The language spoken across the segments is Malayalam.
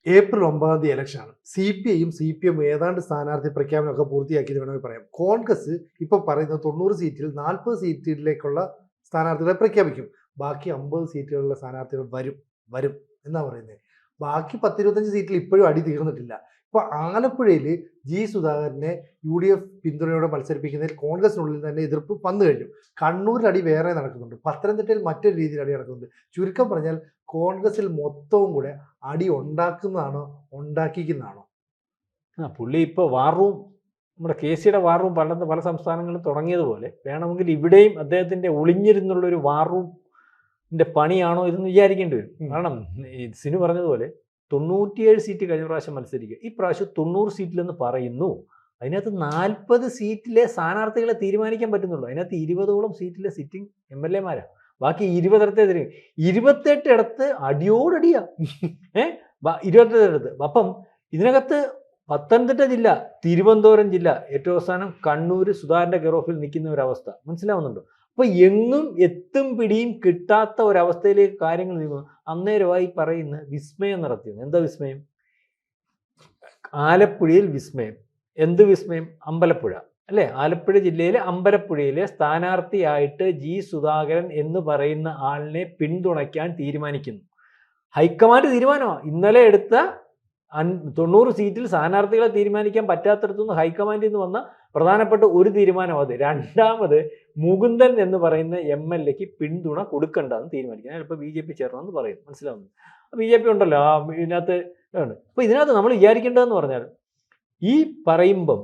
ഏപ്രിൽ 9 ഇലക്ഷനാണ്. CPIയും CPM ഏതാണ്ട് സ്ഥാനാർത്ഥി പ്രഖ്യാപനമൊക്കെ പൂർത്തിയാക്കിയത് വേണമെങ്കിൽ പറയാം. കോൺഗ്രസ് ഇപ്പോൾ പറയുന്ന 90 സീറ്റിൽ 40 സീറ്റിലേക്കുള്ള സ്ഥാനാർത്ഥികളെ പ്രഖ്യാപിക്കും. ബാക്കി 50 സീറ്റുകളിലുള്ള സ്ഥാനാർത്ഥികൾ വരും എന്നാ പറയുന്നത്. ബാക്കി 10-25 സീറ്റിൽ ഇപ്പോഴും അടി തീർന്നിട്ടില്ല. ഇപ്പോൾ ആലപ്പുഴയിൽ സുധാകരനെ UDF പിന്തുണയോടെ മത്സരിപ്പിക്കുന്നതിൽ കോൺഗ്രസിനുള്ളിൽ തന്നെ എതിർപ്പ് വന്നു കഴിഞ്ഞു. കണ്ണൂരിൽ അടി വേറെ നടക്കുന്നുണ്ട്. പത്തനംതിട്ടയിൽ മറ്റൊരു രീതിയിൽ അടി നടക്കുന്നുണ്ട്. ചുരുക്കം പറഞ്ഞാൽ കോൺഗ്രസിൽ മൊത്തവും കൂടെ അടി ഉണ്ടാക്കുന്നതാണോ ഉണ്ടാക്കിക്കുന്നതാണോ? പുള്ളി ഇപ്പോൾ വാർ റൂം, നമ്മുടെ KCയുടെ വാർ റൂം പല സംസ്ഥാനങ്ങളും തുടങ്ങിയതുപോലെ വേണമെങ്കിൽ ഇവിടെയും അദ്ദേഹത്തിൻ്റെ ഒളിഞ്ഞിരുന്നുള്ളൊരു വാർ റൂമിൻ്റെ പണിയാണോ ഇതെന്ന് വിചാരിക്കേണ്ടി വരും. കാരണം ഈ സിനു പറഞ്ഞതുപോലെ 97 സീറ്റ് കഴിഞ്ഞ പ്രാവശ്യം മത്സരിക്കുക, ഈ പ്രാവശ്യം 90 സീറ്റിലെന്ന് പറയുന്നു. അതിനകത്ത് 40 സീറ്റിലെ സ്ഥാനാർത്ഥികളെ തീരുമാനിക്കാൻ പറ്റുന്നുള്ളൂ. അതിനകത്ത് 20ഓളം സീറ്റിലെ സിറ്റിംഗ് MLA മാരാണ്. ബാക്കി 20 തിരികെ 28 ഇടത്ത് അടിയോടടിയാ 28 ഇടത്ത്. അപ്പം ഇതിനകത്ത് പത്തനംതിട്ട ജില്ല, തിരുവനന്തപുരം ജില്ല, ഏറ്റവും അവസാനം കണ്ണൂർ സുധാകരൻ്റെ കെയർ ഓഫിൽ നിൽക്കുന്ന ഒരവസ്ഥ മനസ്സിലാവുന്നുണ്ടോ? അപ്പോൾ എങ്ങും എത്തും പിടിയും കിട്ടാത്ത ഒരവസ്ഥയിലേക്ക് കാര്യങ്ങൾ നീങ്ങുന്നു. അന്നേരമായി പറയുന്ന വിസ്മയം നടത്തിയത് എന്താ വിസ്മയം? ആലപ്പുഴയിൽ വിസ്മയം. എന്ത് വിസ്മയം? അമ്പലപ്പുഴ അല്ലേ? ആലപ്പുഴ ജില്ലയിലെ അമ്പലപ്പുഴയിലെ സ്ഥാനാർത്ഥിയായിട്ട് സുധാകരൻ എന്ന് പറയുന്ന ആളിനെ പിന്തുണയ്ക്കാൻ തീരുമാനിക്കുന്നു. ഹൈക്കമാൻഡ് തീരുമാനമാണ്. ഇന്നലെ എടുത്ത 90 സീറ്റിൽ സ്ഥാനാർത്ഥികളെ തീരുമാനിക്കാൻ പറ്റാത്തടത്തുനിന്ന് ഹൈക്കമാൻഡിൽ നിന്ന് വന്ന പ്രധാനപ്പെട്ട ഒരു തീരുമാനം അത്. രണ്ടാമത് മുകുന്ദൻ എന്ന് പറയുന്ന MLAക്ക് പിന്തുണ കൊടുക്കണ്ടെന്ന് തീരുമാനിക്കാൻ ഇപ്പോൾ BJP ചേർന്നെന്ന് പറയും. മനസ്സിലാവുന്നു? BJP ഉണ്ടല്ലോ ഇതിനകത്ത് ആണ്. അപ്പോൾ ഇതിനകത്ത് നമ്മൾ വിചാരിക്കേണ്ടതെന്ന് പറഞ്ഞാൽ ഈ പറയുമ്പം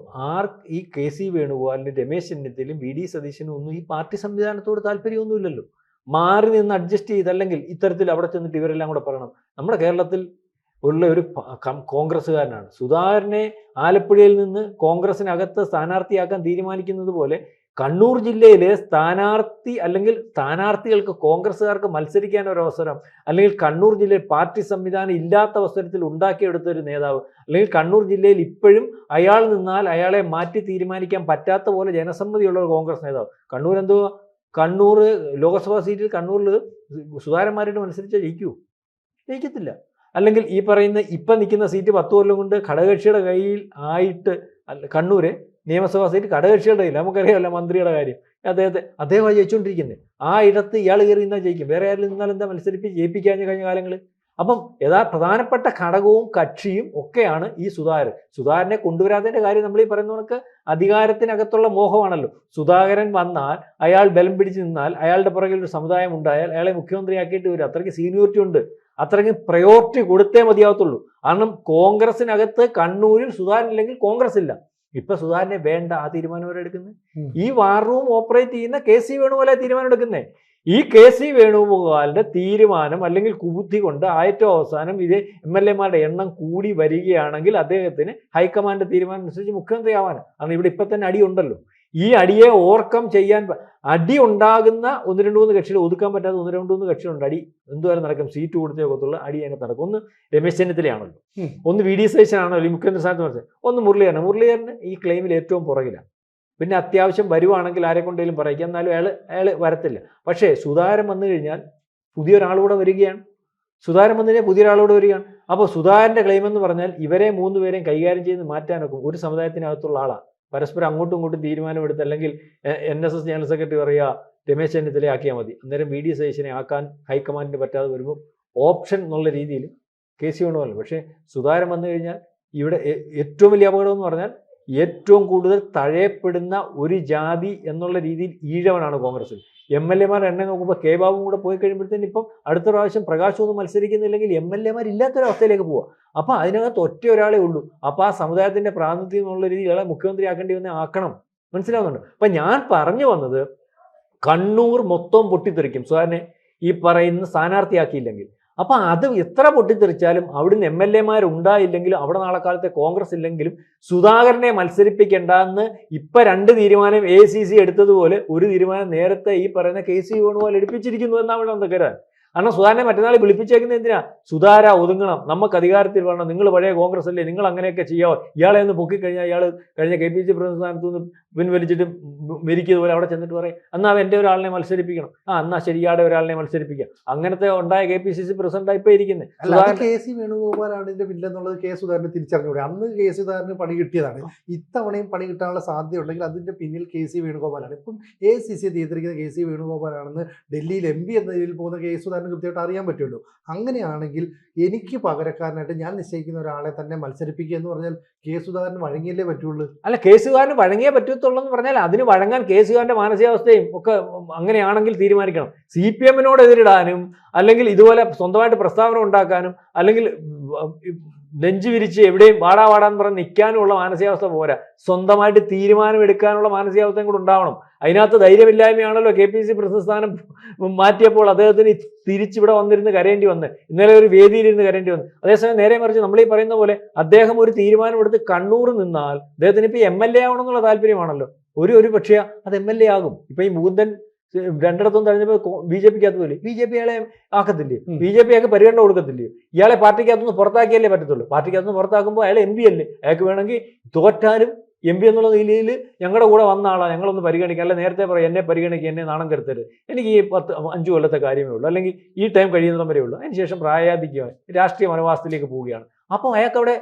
ഈ KC വേണുഗോപാലിനും രമേശ് ചെന്നിത്തലയും VD സതീശനും ഒന്നും ഈ പാർട്ടി സംവിധാനത്തോട് താല്പര്യമൊന്നുമില്ലല്ലോ. മാറി നിന്ന് അഡ്ജസ്റ്റ് ചെയ്തല്ലെങ്കിൽ ഇത്തരത്തിൽ അവിടെ ചെന്നിട്ട് ഇവരെല്ലാം കൂടെ പറയണം. നമ്മുടെ കേരളത്തിൽ ഉള്ള ഒരു കോൺഗ്രസ്സുകാരനാണ് സുധാകരനെ ആലപ്പുഴയിൽ നിന്ന് കോൺഗ്രസിനകത്ത് സ്ഥാനാർത്ഥിയാക്കാൻ തീരുമാനിക്കുന്നത് പോലെ കണ്ണൂർ ജില്ലയിലെ സ്ഥാനാർത്ഥി അല്ലെങ്കിൽ സ്ഥാനാർത്ഥികൾക്ക് കോൺഗ്രസ്സുകാർക്ക് മത്സരിക്കാൻ ഒരു അവസരം, അല്ലെങ്കിൽ കണ്ണൂർ ജില്ലയിൽ പാർട്ടി സംവിധാനം ഇല്ലാത്ത അവസരത്തിൽ ഉണ്ടാക്കിയെടുത്ത ഒരു നേതാവ്, അല്ലെങ്കിൽ കണ്ണൂർ ജില്ലയിൽ ഇപ്പോഴും അയാൾ നിന്നാൽ അയാളെ മാറ്റി തീരുമാനിക്കാൻ പറ്റാത്ത പോലെ ജനസമ്മതിയുള്ള ഒരു കോൺഗ്രസ് നേതാവ്. കണ്ണൂർ ലോക്സഭാ സീറ്റിൽ കണ്ണൂരിൽ സുധാകരന്മാരായിട്ട് മത്സരിച്ചാൽ ജയിക്കത്തില്ല. അല്ലെങ്കിൽ ഈ പറയുന്ന ഇപ്പം നിൽക്കുന്ന സീറ്റ് 10 കൊല്ലം കൊണ്ട് ഘടകകക്ഷിയുടെ കയ്യിൽ ആയിട്ട്, കണ്ണൂര് നിയമസഭാ സീറ്റ് ഘടകകക്ഷിയുടെ കയ്യിൽ, നമുക്കറിയാമല്ല മന്ത്രിയുടെ കാര്യം, അദ്ദേഹമാണ് ജയിച്ചുകൊണ്ടിരിക്കുന്നത്. ആ ഇടത്ത് ഇയാൾ കയറി നിന്നാൽ ജയിക്കും. വേറെ ആരും നിന്നാൽ എന്താ ജയിപ്പിക്കാഞ്ഞ കഴിഞ്ഞ കാലങ്ങളിൽ? അപ്പം പ്രധാനപ്പെട്ട ഘടകവും കക്ഷിയും ഒക്കെയാണ് ഈ സുധാകരനെ കൊണ്ടുവരാത്തതിൻ്റെ കാര്യം നമ്മൾ ഈ പറയുന്ന കണക്ക് അധികാരത്തിനകത്തുള്ള മോഹമാണല്ലോ. സുധാകരൻ വന്നാൽ, അയാൾ ബലം പിടിച്ച് നിന്നാൽ, അയാളുടെ പുറകിൽ ഒരു സമുദായം ഉണ്ടായാൽ അയാളെ മുഖ്യമന്ത്രിയാക്കിയിട്ട് വരും. അത്രയ്ക്ക് സീനിയോറിറ്റി ഉണ്ട്, അത്രയ്ക്ക് പ്രയോറിറ്റി കൊടുത്തേ മതിയാവത്തുള്ളൂ. കാരണം കോൺഗ്രസിനകത്ത് കണ്ണൂരിൽ സുധാകരൻ ഇല്ലെങ്കിൽ കോൺഗ്രസ് ഇല്ല. ഇപ്പൊ സുധാകരനെ വേണ്ട, ആ തീരുമാനം അവരെടുക്കുന്നത്. ഈ വാർ റൂം ഓപ്പറേറ്റ് ചെയ്യുന്ന KC വേണുഗോപാലെ തീരുമാനം എടുക്കുന്നത്. ഈ KC വേണുഗോപാലിന്റെ തീരുമാനം അല്ലെങ്കിൽ കുബുദ്ധി കൊണ്ട് ഏറ്റവും അവസാനം ഇത് MLA മാരുടെ എണ്ണം കൂടി വരികയാണെങ്കിൽ അദ്ദേഹത്തിന് ഹൈക്കമാൻഡ് തീരുമാനം അനുസരിച്ച് മുഖ്യമന്ത്രി ആവാനാണ്. കാരണം ഇവിടെ ഇപ്പൊ തന്നെ അടിയുണ്ടല്ലോ. ഈ അടിയെ ഓവർകം ചെയ്യാൻ, അടി ഉണ്ടാകുന്ന 1-2-3 കക്ഷികൾ ഒതുക്കാൻ പറ്റാത്ത 1-2-3 കക്ഷികളുണ്ട്. അടി എന്തുവരെ നടക്കും? സീറ്റ് കൊടുത്തേ കൊത്തുള്ള അടി അതിനകത്ത് നടക്കും. ഒന്ന് രമേശ് ചെന്നിത്തലയാണല്ലോ, ഒന്ന് VD സതീശനാണല്ലോ ഈ മുഖ്യമന്ത്രി സ്ഥാനത്ത് പറഞ്ഞത്, ഒന്ന് മുരളീധരന് ഈ ക്ലെയിമിൽ ഏറ്റവും പുറകിലാണ്. പിന്നെ അത്യാവശ്യം വരുവാണെങ്കിൽ ആരെ കൊണ്ടെങ്കിലും പറയിക്കാം, എന്നാലും അയാൾ വരത്തില്ല. പക്ഷേ സുധാകരൻ വന്നു കഴിഞ്ഞാൽ പുതിയൊരാളുകൂടെ വരികയാണ്. അപ്പോൾ സുധാകരൻ്റെ ക്ലെയിം എന്ന് പറഞ്ഞാൽ ഇവരെ 3 പേരെയും കൈകാര്യം ചെയ്ത് മാറ്റാനൊക്കെ ഒരു സമുദായത്തിനകത്തുള്ള ആളാണ്. പരസ്പരം അങ്ങോട്ടും ഇങ്ങോട്ടും തീരുമാനമെടുത്ത്, അല്ലെങ്കിൽ NSS ജനറൽ സെക്രട്ടറി പറയുക രമേശ് ചെന്നിത്തല ആക്കിയാൽ മതി, അന്നേരം VD സതീശനെ ആക്കാൻ ഹൈക്കമാൻഡിന് പറ്റാതെ വരുമ്പോൾ ഓപ്ഷൻ എന്നുള്ള രീതിയിൽ KC വേണമല്ലോ. പക്ഷേ സുധാകരൻ വന്നു കഴിഞ്ഞാൽ ഇവിടെ ഏറ്റവും വലിയ അപകടം എന്ന് പറഞ്ഞാൽ ഏറ്റവും കൂടുതൽ തഴയപ്പെടുന്ന ഒരു ജാതി എന്നുള്ള രീതിയിൽ ഈഴവനാണ് കോൺഗ്രസിൽ. MLA മാർ എണ്ണം നോക്കുമ്പോൾ K ബാബു കൂടെ പോയി കഴിയുമ്പോഴത്തേന് ഇപ്പം അടുത്ത പ്രാവശ്യം പ്രകാശൊന്നും മത്സരിക്കുന്നില്ലെങ്കിൽ MLA മാർ ഇല്ലാത്തൊരവസ്ഥയിലേക്ക് പോവുക. അപ്പം അതിനകത്ത് ഒറ്റ ഒരാളെ ഉള്ളൂ. അപ്പോൾ ആ സമുദായത്തിൻ്റെ പ്രാതിനിധ്യം എന്നുള്ള രീതിയിൽ ഇയാളെ മുഖ്യമന്ത്രി ആക്കേണ്ടി വന്നെ ആക്കണം. മനസ്സിലാവുന്നുണ്ട്? അപ്പം ഞാൻ പറഞ്ഞു വന്നത്, കണ്ണൂർ മൊത്തം പൊട്ടിത്തെറിക്കും സുധാകരനെ ഈ പറയുന്ന സ്ഥാനാർത്ഥിയാക്കിയില്ലെങ്കിൽ. അപ്പം അത് എത്ര പൊട്ടിത്തെറിച്ചാലും അവിടുന്ന് MLA മാരുണ്ടായില്ലെങ്കിലും അവിടെ നാളെ കാലത്തെ കോൺഗ്രസ് ഇല്ലെങ്കിലും സുധാകരനെ മത്സരിപ്പിക്കേണ്ടെന്ന് ഇപ്പം 2 തീരുമാനം ACC എടുത്തതുപോലെ ഒരു തീരുമാനം നേരത്തെ ഈ പറയുന്ന KC വേണുഗോപാൽ എടുപ്പിച്ചിരിക്കുന്നു എന്നാണ് ഇവിടെ കരുതാൻ. കാരണം സുധാകരനെ മറ്റന്നാൾ വിളിപ്പിച്ചേക്കുന്നത് എന്തിനാ? സുധാര ഒതുങ്ങണം, നമുക്ക് അധികാരത്തിൽ വേണം, നിങ്ങൾ പഴയ കോൺഗ്രസ് അല്ലേ, നിങ്ങൾ അങ്ങനെയൊക്കെ ചെയ്യാവോ, ഇയാളെ ഒന്ന് പൊക്കിക്കഴിഞ്ഞാൽ ഇയാൾ കഴിഞ്ഞ KPC പ്രസിഡന്റ് സ്ഥാനത്തു നിന്ന് പിൻവലിച്ചിട്ട് മെരിക്കതുപോലെ അവിടെ ചെന്നിട്ട് പറയും എന്നാൽ എൻ്റെ ഒരാളിനെ മത്സരിപ്പിക്കണം, എന്നാ ശരിയാടെ ഒരാളിനെ മത്സരിപ്പിക്കാം. അങ്ങനത്തെ ഉണ്ടായ KPCC പ്രസിഡന്റായി ഇപ്പൊ ഇരിക്കുന്നത്. KC വേണുഗോപാലാണ് ഇതിന്റെ പിന്നിലെന്നുള്ളത് കെ സുധാകരന് തിരിച്ചറിഞ്ഞൂടെ? അന്ന് കെ സുധാകരന് പണി കിട്ടിയതാണ്. ഇത്തവണയും പണി കിട്ടാനുള്ള സാധ്യത ഉണ്ടെങ്കിൽ അതിന്റെ പിന്നിൽ KC വേണുഗോപാലാണ്. ഇപ്പം ACC നിയന്ത്രിക്കുന്ന KC വേണുഗോപാലാണെന്ന് ഡൽഹിയിൽ MP എന്ന രീതിയിൽ പോകുന്ന കെ സുധാകരന് കൃത്യമായിട്ട് അറിയാൻ പറ്റുമല്ലോ. അങ്ങനെയാണെങ്കിൽ എനിക്ക് പകരക്കാരനായിട്ട് ഞാൻ നിശ്ചയിക്കുന്ന ഒരാളെ തന്നെ മത്സരിപ്പിക്കുക എന്ന് പറഞ്ഞാൽ കെ സുധാകരന് വഴങ്ങിയല്ലേ പറ്റുള്ളൂ. അല്ല, കെ സുധാകരന് വഴങ്ങിയേ പറ്റത്തുള്ളൂ എന്ന് പറഞ്ഞാൽ അതിന് വഴങ്ങാൻ കെ സുധാകരന്റെ മാനസികാവസ്ഥയും ഒക്കെ അങ്ങനെയാണെങ്കിൽ തീരുമാനിക്കണം. CPM-നോട് എതിരിടാനും അല്ലെങ്കിൽ ഇതുപോലെ സ്വന്തമായിട്ട് പ്രസ്താവന ഉണ്ടാക്കാനും അല്ലെങ്കിൽ നെഞ്ചു വിരിച്ച് എവിടെയും വാടാന്ന് പറഞ്ഞ് നിൽക്കാനുമുള്ള മാനസികാവസ്ഥ പോരാ, സ്വന്തമായിട്ട് തീരുമാനമെടുക്കാനുള്ള മാനസികാവസ്ഥയും കൂടെ ഉണ്ടാവണം. അതിനകത്ത് ധൈര്യമില്ലായ്മയാണല്ലോ KPCC പ്രസിഡന്റ് സ്ഥാനം മാറ്റിയപ്പോൾ അദ്ദേഹത്തിന് തിരിച്ചിവിടെ വന്നിരുന്ന് കരയേണ്ടി വന്ന്, ഇന്നലെ ഒരു വേദിയിലിരുന്ന് കരയേണ്ടി വന്നു. അതേസമയം നേരെ മറിച്ച് നമ്മൾ ഈ പറയുന്ന പോലെ അദ്ദേഹം ഒരു തീരുമാനമെടുത്ത് കണ്ണൂർ നിന്നാൽ അദ്ദേഹത്തിന് ഇപ്പൊ MLA ആവണമെന്നുള്ള താല്പര്യമാണല്ലോ. ഒരു പക്ഷേ അത് MLA ആകും. ഇപ്പൊ ഈ മുകുന്ദൻ രണ്ടിടത്തും തെരഞ്ഞെടുപ്പ് BJP-ക്കകത്ത് പോലെ BJP അയാളെ ആക്കത്തില്ലേ? BJP-യൊക്കെ പരിഗണന കൊടുക്കത്തില്ലേ? ഇയാളെ പാർട്ടിക്കകത്തുനിന്ന് പുറത്താക്കിയല്ലേ പറ്റത്തുള്ളൂ. പാർട്ടിക്കകത്തുനിന്ന് പുറത്താക്കുമ്പോൾ അയാൾ MP അല്ലേ, അയാൾക്ക് വേണമെങ്കിൽ തോറ്റാലും MP എന്നുള്ള നിലയിൽ ഞങ്ങളുടെ കൂടെ വന്ന ആളാണ്, ഞങ്ങളൊന്ന് പരിഗണിക്കുക, അല്ല നേരത്തെ പറയാം എന്നെ പരിഗണിക്കുക, എന്നെ നാണം കരുത്തരുത്, എനിക്ക് ഈ 5 കൊല്ലത്തെ കാര്യമേ ഉള്ളൂ, അല്ലെങ്കിൽ ഈ ടൈം കഴിയുന്നിടം വരെ ഉള്ളൂ, അതിനുശേഷം പ്രായാധിക്യം രാഷ്ട്രീയ വനവാസത്തിലേക്ക് പോവുകയാണ്. അപ്പം അയാൾക്ക് അവിടെ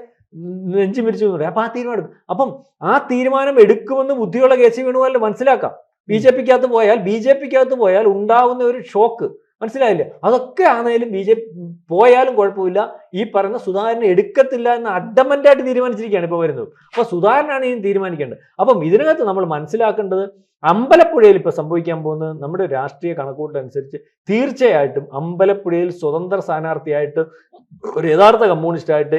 നെഞ്ചു മിരിച്ചു എന്ന് പറയാം. അപ്പം ആ തീരുമാനം എടുക്കും. അപ്പം ആ തീരുമാനം എടുക്കുമെന്ന് ബുദ്ധിയുള്ള KC വേണുഗോപാലിന് മനസ്സിലാക്കാം. BJP-ക്കകത്ത് പോയാൽ ഉണ്ടാവുന്ന ഒരു ഷോക്ക് മനസ്സിലായില്ലേ? അതൊക്കെ ആണെങ്കിലും BJP പോയാലും കുഴപ്പമില്ല, ഈ പറയുന്ന സുധാകരനെ എടുക്കത്തില്ല എന്ന് അഡമന്റായിട്ട് തീരുമാനിച്ചിരിക്കുകയാണ് ഇപ്പോൾ വരുന്നത്. അപ്പോൾ സുധാകരനാണ് ഇനി തീരുമാനിക്കേണ്ടത്. അപ്പം ഇതിനകത്ത് നമ്മൾ മനസ്സിലാക്കേണ്ടത് അമ്പലപ്പുഴയിൽ ഇപ്പോൾ സംഭവിക്കാൻ പോകുന്നത് നമ്മുടെ രാഷ്ട്രീയ കണക്കൂട്ടനുസരിച്ച് തീർച്ചയായിട്ടും അമ്പലപ്പുഴയിൽ സ്വതന്ത്ര സ്ഥാനാർത്ഥിയായിട്ട് ഒരു യഥാർത്ഥ കമ്മ്യൂണിസ്റ്റായിട്ട്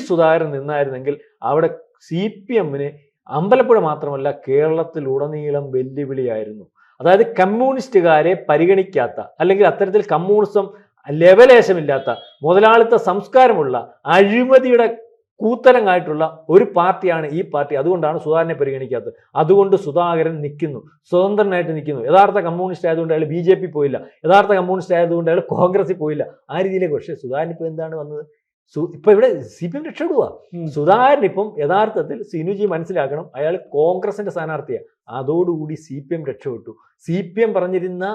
സുധാകരൻ നിന്നായിരുന്നെങ്കിൽ അവിടെ CPM-ന് അമ്പലപ്പുഴ മാത്രമല്ല കേരളത്തിലുടനീളം വെല്ലുവിളിയായിരുന്നു. അതായത് കമ്മ്യൂണിസ്റ്റുകാരെ പരിഗണിക്കാത്ത അല്ലെങ്കിൽ അത്തരത്തിൽ കമ്മ്യൂണിസം ലെവലേശമില്ലാത്ത മുതലാളിത്ത സംസ്കാരമുള്ള അഴിമതിയുടെ കൂത്തരങ്ങായിട്ടുള്ള ഒരു പാർട്ടിയാണ് ഈ പാർട്ടി. അതുകൊണ്ടാണ് സുധാകരനെ പരിഗണിക്കാത്തത്. അതുകൊണ്ട് സുധാകരൻ നിൽക്കുന്നു, സ്വതന്ത്രനായിട്ട് നിൽക്കുന്നു. യഥാർത്ഥ കമ്മ്യൂണിസ്റ്റ് ആയതുകൊണ്ട് അയാൾ BJP പോയില്ല, യഥാർത്ഥ കമ്മ്യൂണിസ്റ്റ് ആയതുകൊണ്ട് അയാൾ കോൺഗ്രസിൽ പോയില്ല, ആ രീതിയിലേക്ക്. പക്ഷേ സുധാകരൻ ഇപ്പോൾ എന്താണ് വന്നത്? ഇപ്പൊ ഇവിടെ CPM രക്ഷപ്പെടുക. സുധാകരൻ ഇപ്പം യഥാർത്ഥത്തിൽ സിനുജി മനസ്സിലാക്കണം, അയാൾ കോൺഗ്രസിന്റെ സ്ഥാനാർത്ഥിയാണ്. അതോടുകൂടി CPM രക്ഷപ്പെട്ടു. CPM പറഞ്ഞിരുന്ന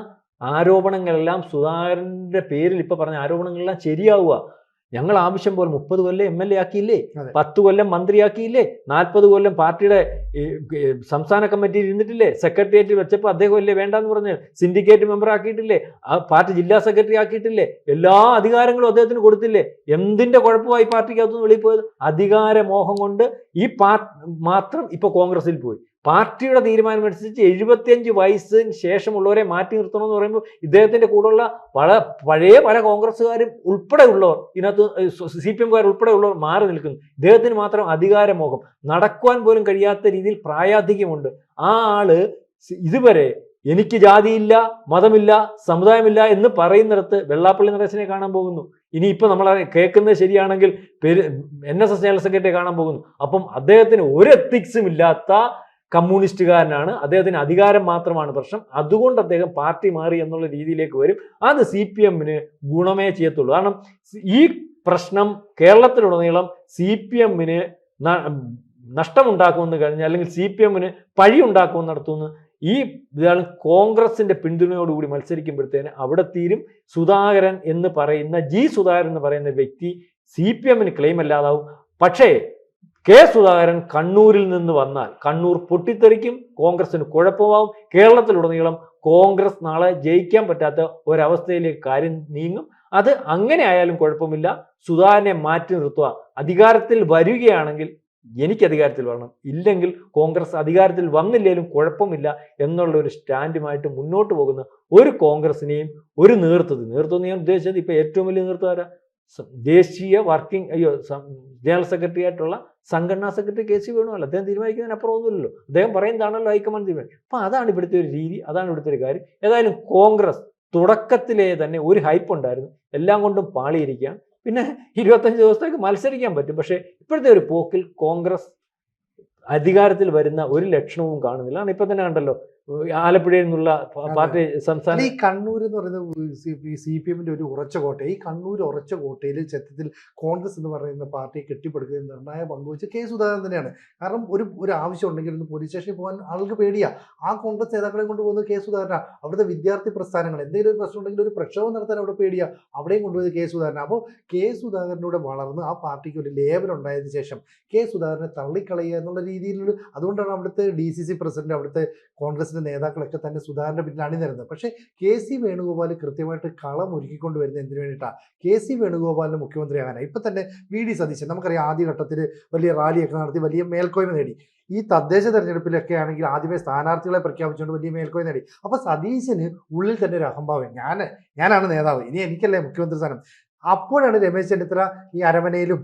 ആരോപണങ്ങളെല്ലാം സുധാകരന്റെ പേരിൽ ഇപ്പൊ പറഞ്ഞ ആരോപണങ്ങളെല്ലാം ശരിയാവുക. ഞങ്ങൾ ആവശ്യം പോലെ 30 കൊല്ലം MLA ആക്കിയില്ലേ, 10 കൊല്ലം മന്ത്രിയാക്കിയില്ലേ, 40 കൊല്ലം പാർട്ടിയുടെ സംസ്ഥാന കമ്മിറ്റിയിൽ ഇരുന്നിട്ടില്ലേ, സെക്രട്ടേറിയറ്റ് വെച്ചപ്പോൾ അദ്ദേഹം അല്ലേ വേണ്ടെന്ന് പറഞ്ഞ് സിൻഡിക്കേറ്റ് മെമ്പർ ആക്കിയിട്ടില്ലേ, ആ പാർട്ടി ജില്ലാ സെക്രട്ടറി ആക്കിയിട്ടില്ലേ, എല്ലാ അധികാരങ്ങളും അദ്ദേഹത്തിന് കൊടുത്തില്ലേ? എന്തിന്റെ കുഴപ്പമായി പാർട്ടിക്കകത്തുനിന്ന് വെളിയിൽ പോയത്? അധികാരമോഹം കൊണ്ട് ഈ മാത്രം ഇപ്പൊ കോൺഗ്രസിൽ പോയി. പാർട്ടിയുടെ തീരുമാനമനുസരിച്ച് 75 വയസ്സിന് ശേഷമുള്ളവരെ മാറ്റി നിർത്തണമെന്ന് പറയുമ്പോൾ ഇദ്ദേഹത്തിന്റെ കൂടെയുള്ള പഴയ പല കോൺഗ്രസ്സുകാരും ഉൾപ്പെടെ ഉള്ളവർ, ഇതിനകത്ത് CPM-കാർ ഉൾപ്പെടെ ഉള്ളവർ മാറി നിൽക്കുന്നു. ഇദ്ദേഹത്തിന് മാത്രം അധികാരമോഹം, നടക്കുവാൻ പോലും കഴിയാത്ത രീതിയിൽ പ്രായാധിക്യമുണ്ട്. ആ ആള് ഇതുവരെ എനിക്ക് ജാതിയില്ല, മതമില്ല, സമുദായമില്ല എന്ന് പറയുന്നിടത്ത് വെള്ളാപ്പള്ളി നടേശനെ കാണാൻ പോകുന്നു. ഇനിയിപ്പോൾ നമ്മൾ കേൾക്കുന്നത് ശരിയാണെങ്കിൽ NSS ജനറൽ സെക്രട്ടറി കാണാൻ പോകുന്നു. അപ്പം അദ്ദേഹത്തിന് ഒരു എത്തിക്സും ഇല്ലാത്ത കമ്മ്യൂണിസ്റ്റുകാരനാണ്, അദ്ദേഹത്തിന് അധികാരം മാത്രമാണ് പ്രശ്നം, അതുകൊണ്ട് അദ്ദേഹം പാർട്ടി മാറി എന്നുള്ള രീതിയിലേക്ക് വരും. അത് CPM-ന് ഗുണമേ ചെയ്യത്തുള്ളൂ. കാരണം ഈ പ്രശ്നം കേരളത്തിലുടനീളം CPM-ന് നഷ്ടമുണ്ടാക്കുമെന്ന് കഴിഞ്ഞാൽ അല്ലെങ്കിൽ CPM-ന് പഴി ഉണ്ടാക്കുമെന്ന് നടത്തുമെന്ന് ഈ ഇതാണ് കോൺഗ്രസിന്റെ പിന്തുണയോടുകൂടി മത്സരിക്കുമ്പോഴത്തേന് അവിടെ തീരും. സുധാകരൻ എന്ന് പറയുന്ന സുധാകരൻ എന്ന് പറയുന്ന വ്യക്തി CPM-ന് ക്ലെയിം അല്ലാതാവും. പക്ഷേ സുധാകരൻ കണ്ണൂരിൽ നിന്ന് വന്നാൽ കണ്ണൂർ പൊട്ടിത്തെറിക്കും, കോൺഗ്രസിന് കുഴപ്പമാവും. കേരളത്തിലുടനീളം കോൺഗ്രസ് നാളെ ജയിക്കാൻ പറ്റാത്ത ഒരവസ്ഥയിലേക്ക് കാര്യം നീങ്ങും. അത് അങ്ങനെ ആയാലും കുഴപ്പമില്ല, സുധാകരനെ മാറ്റി നിർത്തുക. അധികാരത്തിൽ വരികയാണെങ്കിൽ എനിക്ക് അധികാരത്തിൽ വരണം, ഇല്ലെങ്കിൽ കോൺഗ്രസ് അധികാരത്തിൽ വന്നില്ലെങ്കിലും കുഴപ്പമില്ല എന്നുള്ള ഒരു സ്റ്റാൻഡുമായിട്ട് മുന്നോട്ട് പോകുന്ന ഒരു കോൺഗ്രസിനെയും ഒരു നേതൃത്വം ഞാൻ ഉദ്ദേശിച്ചത് ഇപ്പോൾ ഏറ്റവും വലിയ നേതൃത്വം ദേശീയ ജനറൽ സെക്രട്ടറി ആയിട്ടുള്ള സംഘടനാ സെക്രട്ടറി KC വേണുഗോപാൽ. അദ്ദേഹം തീരുമാനിക്കുന്നതിനപ്പുറം ഒന്നുമില്ലല്ലോ, അദ്ദേഹം പറയുന്നതാണല്ലോ ഹൈക്കമാൻഡ് തീരുമാനം. അപ്പം അതാണ് ഇവിടുത്തെ ഒരു രീതി, അതാണ് ഇവിടുത്തെ ഒരു കാര്യം. ഏതായാലും കോൺഗ്രസ് തുടക്കത്തിലേ തന്നെ ഒരു ഹൈപ്പ് ഉണ്ടായിരുന്നു, എല്ലാം കൊണ്ടും പാളിയിരിക്കുകയാണ്. പിന്നെ 25 ദിവസത്തേക്ക് മത്സരിക്കാൻ പറ്റും. പക്ഷേ ഇപ്പോഴത്തെ ഒരു പോക്കിൽ കോൺഗ്രസ് അധികാരത്തിൽ വരുന്ന ഒരു ലക്ഷണവും കാണുന്നില്ല. ഇപ്പം തന്നെ കണ്ടല്ലോ, ആലപ്പുഴയിൽ നിന്നുള്ള പാർട്ടി അല്ല, സംസ്ഥാന ഈ കണ്ണൂർ എന്ന് പറയുന്നത് CPM-ന്റെ ഒരു ഉറച്ച കോട്ട. ഈ കണ്ണൂർ ഉറച്ച കോട്ടയിൽ സത്യത്തിൽ കോൺഗ്രസ് എന്ന് പറയുന്ന പാർട്ടിയെ കെട്ടിപ്പടുക്കുന്ന നിർണായക പങ്കുവച്ച് കെ സുധാകരൻ തന്നെയാണ്. കാരണം ഒരു ആവശ്യം ഉണ്ടെങ്കിൽ ഒന്ന് പോലീസ് സ്റ്റേഷനിൽ പോകാൻ ആൾക്ക് പേടിയാ. ആ കോൺഗ്രസ് നേതാക്കളെ കൊണ്ട് പോകുന്നത് കെ സുധാകരനാണ്. അവിടുത്തെ വിദ്യാർത്ഥി പ്രസ്ഥാനങ്ങൾ എന്തെങ്കിലും ഒരു പ്രശ്നം ഉണ്ടെങ്കിൽ ഒരു പ്രക്ഷോഭം നടത്താൻ അവിടെ പേടിയാ. അവിടെയും കൊണ്ടുപോയത് കെ സുധാകരൻ. അപ്പോൾ കെ സുധാകരനൂടെ വളർന്ന് ആ പാർട്ടിക്ക് ഒരു ലേബൽ ഉണ്ടായതിനു ശേഷം കെ സുധാകരനെ തള്ളിക്കളയുക എന്നുള്ള രീതിയിലുള്ള, അതുകൊണ്ടാണ് അവിടുത്തെ DCC പ്രസിഡന്റ്, അവിടുത്തെ കോൺഗ്രസിന്റെ നേതാക്കളൊക്കെ തന്നെ സുധാകരന്റെ പിന്നിൽ അണിനിരുന്നത്. പക്ഷേ KC വേണുഗോപാൽ കൃത്യമായിട്ട് കളം ഒരുക്കിക്കൊണ്ട് വരുന്നത് എന്തിനു വേണ്ടിയിട്ടാണ്? KC വേണുഗോപാലിന് മുഖ്യമന്ത്രിയാകാനാണ്. ഇപ്പം തന്നെ VD സതീശൻ നമുക്കറിയാം, ആദ്യഘട്ടത്തിൽ വലിയ റാലിയൊക്കെ നടത്തി വലിയ മേൽക്കോയ്മ നേടി. ഈ തദ്ദേശ തെരഞ്ഞെടുപ്പിലൊക്കെ ആണെങ്കിൽ ആദ്യമേ സ്ഥാനാർത്ഥികളെ പ്രഖ്യാപിച്ചുകൊണ്ട് വലിയ മേൽക്കോയ്മ നേടി. അപ്പോൾ സതീശന് ഉള്ളിൽ തന്നെ ഒരു അഹംഭാവം, ഞാനാണ് നേതാവ്, ഇനി എനിക്കല്ലേ മുഖ്യമന്ത്രി സ്ഥാനം. അപ്പോഴാണ് രമേശ് ചെന്നിത്തല ഈ അരമനയിലും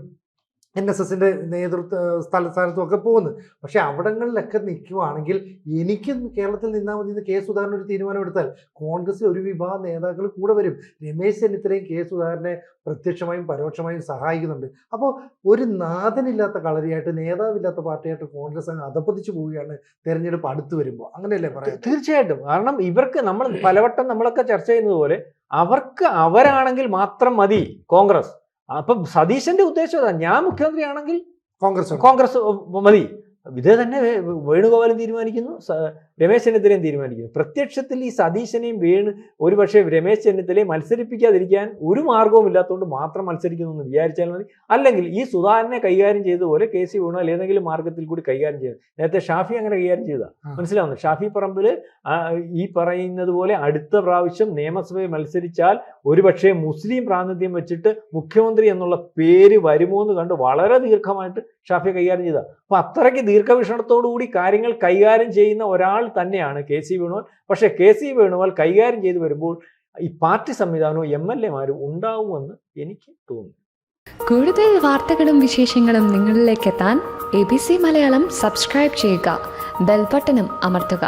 NSSന്റെ നേതൃത്വ സ്ഥാനത്തും ഒക്കെ പോകുന്നത്. പക്ഷെ അവിടങ്ങളിലൊക്കെ നിൽക്കുവാണെങ്കിൽ എനിക്ക് കേരളത്തിൽ നിന്നാൽ മതി എന്ന് കെ സുധാകരൻ ഒരു തീരുമാനം എടുത്താൽ കോൺഗ്രസിൽ ഒരു വിഭാഗം നേതാക്കൾ കൂടെ വരും. രമേശ് ചെന്നിത്തലയും കെ സുധാകരനെ പ്രത്യക്ഷമായും പരോക്ഷമായും സഹായിക്കുന്നുണ്ട്. അപ്പോൾ ഒരു നാഥനില്ലാത്ത കളരിയായിട്ട്, നേതാവില്ലാത്ത പാർട്ടിയായിട്ട് കോൺഗ്രസ് അങ്ങ് അധപ്പതിച്ചു പോവുകയാണ് തെരഞ്ഞെടുപ്പ് അടുത്ത് വരുമ്പോൾ. അങ്ങനെയല്ലേ പറയാം? തീർച്ചയായിട്ടും. കാരണം ഇവർക്ക് നമ്മൾ പലവട്ടം നമ്മളൊക്കെ ചർച്ച ചെയ്യുന്നത് പോലെ അവരാണെങ്കിൽ മാത്രം മതി കോൺഗ്രസ്. അപ്പം സതീശന്റെ ഉദ്ദേശം അതാ, ഞാൻ മുഖ്യമന്ത്രിയാണെങ്കിൽ കോൺഗ്രസ് മതി. ഇതേ തന്നെ വേണുഗോപാലും തീരുമാനിക്കുന്നു, രമേശ് ചെന്നിത്തലയും തീരുമാനിക്കുന്നു. പ്രത്യക്ഷത്തിൽ ഈ സതീശനെയും ഒരുപക്ഷെ രമേശ് ചെന്നിത്തലയെ മത്സരിപ്പിക്കാതിരിക്കാൻ ഒരു മാർഗവും ഇല്ലാത്തതുകൊണ്ട് മാത്രം മത്സരിക്കുന്നു എന്ന് വിചാരിച്ചാൽ മതി. അല്ലെങ്കിൽ ഈ സുധാകരനെ കൈകാര്യം ചെയ്തതുപോലെ KC വേണുഗോപാൽ ഏതെങ്കിലും മാർഗത്തിൽ കൂടി കൈകാര്യം ചെയ്തു. നേരത്തെ ഷാഫി അങ്ങനെ കൈകാര്യം ചെയ്താൽ മനസ്സിലാവുന്നു. ഷാഫി പറമ്പിൽ ഈ പറയുന്നത് പോലെ അടുത്ത പ്രാവശ്യം നിയമസഭയിൽ മത്സരിച്ചാൽ ഒരുപക്ഷെ മുസ്ലിം പ്രാതിനിധ്യം വെച്ചിട്ട് മുഖ്യമന്ത്രി എന്നുള്ള പേര് വരുമോ എന്ന് കണ്ട് വളരെ ദീർഘമായിട്ട് ഷാഫിയെ കൈകാര്യം ചെയ്ത. അപ്പൊ അത്രയ്ക്ക് ദീർഘവീക്ഷണത്തോടു കൂടി കാര്യങ്ങൾ കൈകാര്യം ചെയ്യുന്ന ഒരാൾ തന്നെയാണ് KC വേണുഗോപാൽ. പക്ഷേ KC വേണുഗോപാൽ കൈകാര്യം ചെയ്തു വരുമ്പോൾ ഈ പാർട്ടി സംവിധാനവും MLA-മാരും ഉണ്ടാവുമെന്ന് എനിക്ക് തോന്നുന്നു. കൂടുതൽ വാർത്തകളും വിശേഷങ്ങളും നിങ്ങളിലേക്ക് എത്താൻ ABC മലയാളം സബ്സ്ക്രൈബ് ചെയ്യുക, ബെൽബട്ടനും അമർത്തുക.